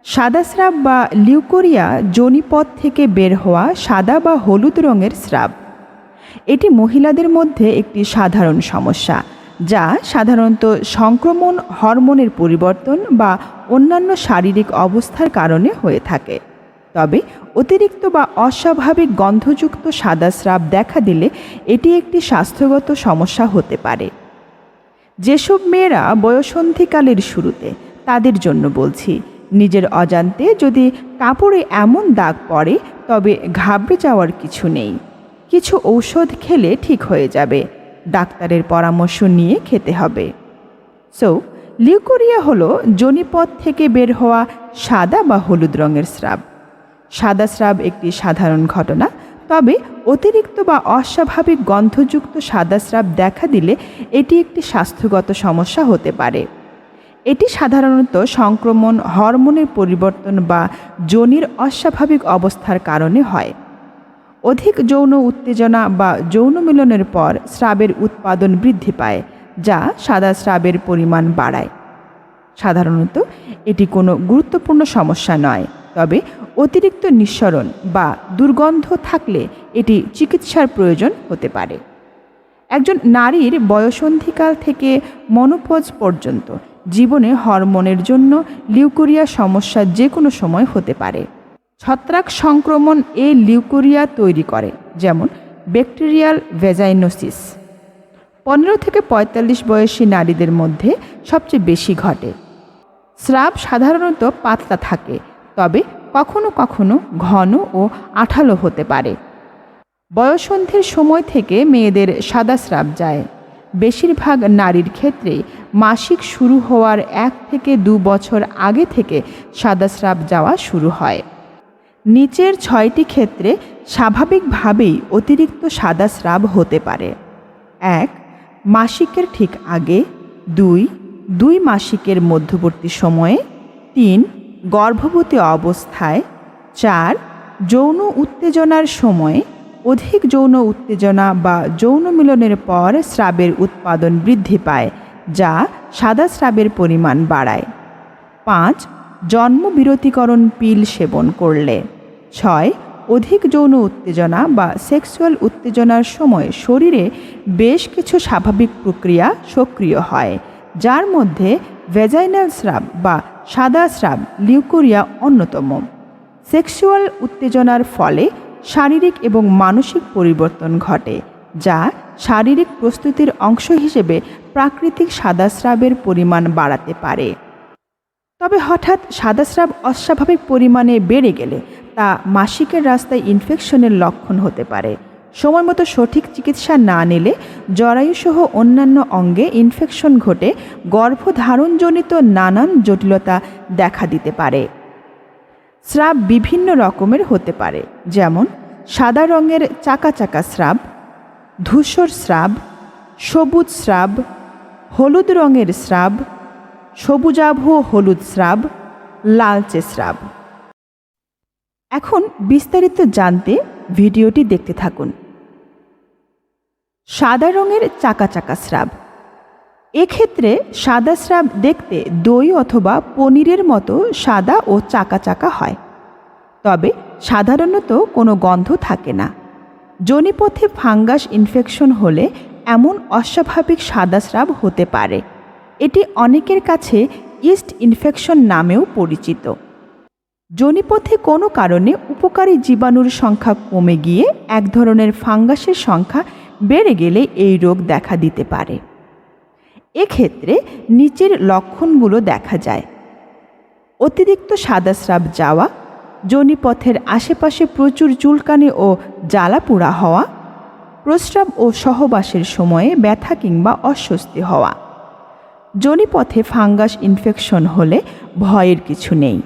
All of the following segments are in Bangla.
সাদা স্রাব বা লিউকোরিয়া যোনিপথ থেকে বের হওয়া সাদা বা হলুদ রঙের স্রাব। এটি মহিলাদের মধ্যে একটি সাধারণ সমস্যা, যা সাধারণত সংক্রমণ, হরমোনের পরিবর্তন বা অন্যান্য শারীরিক অবস্থার কারণে হয়ে থাকে। তবে অতিরিক্ত বা অস্বাভাবিক গন্ধযুক্ত সাদা স্রাব দেখা দিলে এটি একটি স্বাস্থ্যগত সমস্যা হতে পারে। যেসব মেয়েরা বয়ঃসন্ধিকালের শুরুতে, তাদের জন্য বলছি, নিজের অজান্তে যদি কাপড়ে এমন দাগ পড়ে তবে ঘাবড়ে যাওয়ার কিছু নেই। কিছু ঔষধ খেলে ঠিক হয়ে যাবে। ডাক্তারের পরামর্শ নিয়ে খেতে হবে। লিউকোরিয়া হলো যোনিপথ থেকে বের হওয়া সাদা বা হলুদ রঙের স্রাব। সাদা স্রাব একটি সাধারণ ঘটনা, তবে অতিরিক্ত বা অস্বাভাবিক গন্ধযুক্ত সাদা স্রাব দেখা দিলে এটি একটি স্বাস্থ্যগত সমস্যা হতে পারে। এটি সাধারণত সংক্রমণ, হরমোনের পরিবর্তন বা যোনির অস্বাভাবিক অবস্থার কারণে হয়। অধিক যৌন উত্তেজনা বা যৌন মিলনের পর স্রাবের উৎপাদন বৃদ্ধি পায়, যা সাদা স্রাবের পরিমাণ বাড়ায়। সাধারণত এটি কোনো গুরুত্বপূর্ণ সমস্যা নয়, তবে অতিরিক্ত নিঃসরণ বা দুর্গন্ধ থাকলে এটি চিকিৎসার প্রয়োজন হতে পারে। একজন নারীর বয়ঃসন্ধিকাল থেকে মনোপজ পর্যন্ত জীবনে হরমোনের জন্য লিউকোরিয়া সমস্যা যে কোনো সময় হতে পারে। ছত্রাক সংক্রমণ এই লিউকোরিয়া তৈরি করে, যেমন ব্যাকটেরিয়াল ভ্যাজাইনোসিস। 15 থেকে 45 বয়সী নারীদের মধ্যে সবচেয়ে বেশি ঘটে। স্রাব সাধারণত পাতলা থাকে, তবে কখনো কখনো ঘন ও আঠালো হতে পারে। বয়ঃসন্ধির সময় থেকে মেয়েদের সাদা স্রাব যায়। বেশিরভাগ নারীর ক্ষেত্রে মাসিক শুরু হওয়ার 1 থেকে 2 বছর আগে থেকে সাদা স্রাব যাওয়া শুরু হয়। নিচের 6টি ক্ষেত্রে স্বাভাবিকভাবেই অতিরিক্ত সাদা স্রাব হতে পারে: 1. মাসিকের ঠিক আগে। 2. মাসিকের মধ্যবর্তী সময়ে। 3. গর্ভবতী অবস্থায়। 4. যৌন উত্তেজনার সময়ে। অধিক যৌন উত্তেজনা বা যৌন মিলনের পর স্রাবের উৎপাদন বৃদ্ধি পায়, যা সাদা স্রাবের পরিমাণ বাড়ায়। 5. জন্মবিরতিকরণ পিল সেবন করলে। 6. অধিক যৌন উত্তেজনা বা সেক্সুয়াল উত্তেজনার সময় শরীরে বেশ কিছু স্বাভাবিক প্রক্রিয়া সক্রিয় হয়, যার মধ্যে ভ্যাজাইনাল স্রাব বা সাদা স্রাব, লিউকোরিয়া অন্যতম। সেক্সুয়াল উত্তেজনার ফলে শারীরিক এবং মানসিক পরিবর্তন ঘটে, যা শারীরিক প্রস্তুতির অংশ হিসেবে প্রাকৃতিক সাদা স্রাবের পরিমাণ বাড়াতে পারে। তবে হঠাৎ সাদা স্রাব অস্বাভাবিক পরিমাণে বেড়ে গেলে তা মাসিকের রাস্তায় ইনফেকশনের লক্ষণ হতে পারে। সময়মতো সঠিক চিকিৎসা না নিলে জরায়ুসহ অন্যান্য অঙ্গে ইনফেকশন ঘটে গর্ভধারণজনিত নানান জটিলতা দেখা দিতে পারে। স্রাব বিভিন্ন রকমের হতে পারে, যেমন সাদা রঙের চাকা চাকা স্রাব, ধূসর স্রাব, সবুজ স্রাব, হলুদ রঙের স্রাব, সবুজাভ হলুদ স্রাব, লালচে স্রাব। এখন বিস্তারিত জানতে ভিডিওটি দেখতে থাকুন। সাদা রঙের চাকা চাকা স্রাব। এক্ষেত্রে সাদা স্রাব দেখতে দই অথবা পনিরের মতো সাদা ও চাকা চাকা হয়, তবে সাধারণত কোনো গন্ধ থাকে না। যোনিপথে ফাঙ্গাস ইনফেকশন হলে এমন অস্বাভাবিক সাদা স্রাব হতে পারে। এটি অনেকের কাছে ইস্ট ইনফেকশন নামেও পরিচিত। যোনিপথে কোনো কারণে উপকারী জীবাণুর সংখ্যা কমে গিয়ে এক ধরনের ফাঙ্গাসের সংখ্যা বেড়ে গেলে এই রোগ দেখা দিতে পারে। এক্ষেত্রে নিচের লক্ষণগুলো দেখা যায়: অতিরিক্ত সাদা স্রাব যাওয়া, যোনিপথের আশেপাশে প্রচুর চুলকানি ও জ্বালা পোড়া হওয়া, প্রস্রাব ও সহবাসের সময়ে ব্যথা কিংবা অস্বস্তি হওয়া। যোনিপথে ফাঙ্গাস ইনফেকশন হলে ভয়ের কিছু নেই।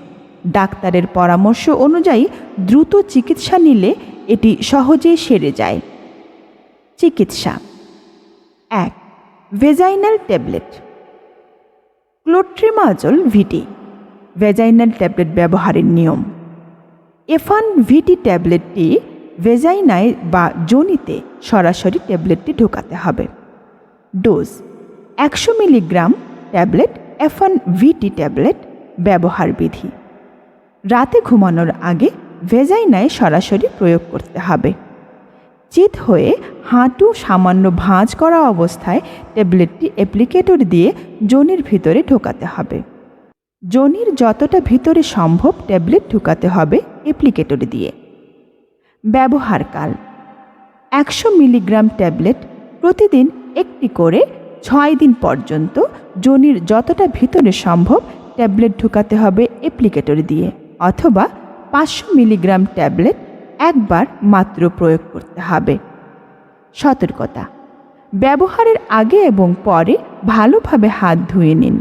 ডাক্তারের পরামর্শ অনুযায়ী দ্রুত চিকিৎসা নিলে এটি সহজেই সেরে যায়। চিকিৎসা: 1. Vaginal tablet. ক্লোট্রিমাজল ভিটি ভেজাইনাল ট্যাবলেট ব্যবহারের নিয়ম: এফান ভিটি ট্যাবলেটটি ভেজাইনায় বা যোনিতে সরাসরি ট্যাবলেটটি ঢোকাতে হবে। ডোজ: 100 মিলিগ্রাম ট্যাবলেট এফান ভিটি ট্যাবলেট। ব্যবহার বিধি: রাতে ঘুমানোর আগে ভেজাইনায় সরাসরি প্রয়োগ করতে হবে। চিত হয়ে হাঁটু সামান্য ভাঁজ করা অবস্থায় ট্যাবলেটটি অ্যাপ্লিকেটর দিয়ে যোনির ভিতরে ঢোকাতে হবে। যোনির যতটা ভিতরে সম্ভব ট্যাবলেট ঢুকাতে হবে অ্যাপ্লিকেটর দিয়ে। ব্যবহারকাল 100 মিলিগ্রাম ট্যাবলেট প্রতিদিন একটি করে 6 দিন পর্যন্ত যোনির যতটা ভিতরে সম্ভব ট্যাবলেট ঢুকাতে হবে অ্যাপ্লিকেটর দিয়ে, অথবা 500 মিলিগ্রাম ট্যাবলেট একবার মাত্র প্রয়োগ করতে হবে। সতর্কতা: ব্যবহারের আগে এবং পরে ভালোভাবে হাত ধুয়ে নিন।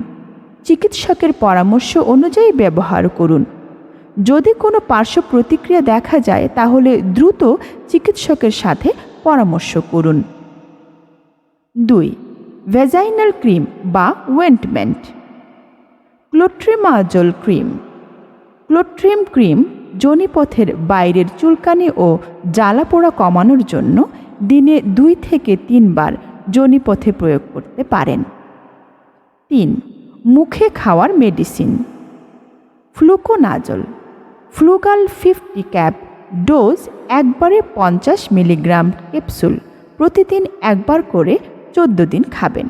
চিকিৎসকের পরামর্শ অনুযায়ী ব্যবহার করুন। যদি কোনো পার্শ্ব প্রতিক্রিয়া দেখা যায় তাহলে দ্রুত চিকিৎসকের সাথে পরামর্শ করুন। 2. ভ্যাজাইনাল ক্রিম বা ointment. Clotrimazole cream. Clotrim cream যোনিপথের বাইরের চুলকানি ও জ্বালাপোড়া কমানোর জন্য দিনে 2 থেকে 3 বার যোনিপথে প্রয়োগ করতে পারেন। 3. মুখে খাওয়ার medicine. Fluconazole. Flugal 50 cap dose একবারে 50 মিলিগ্রাম ক্যাপসুল প্রতিদিন একবার করে 14 দিন খাবেন।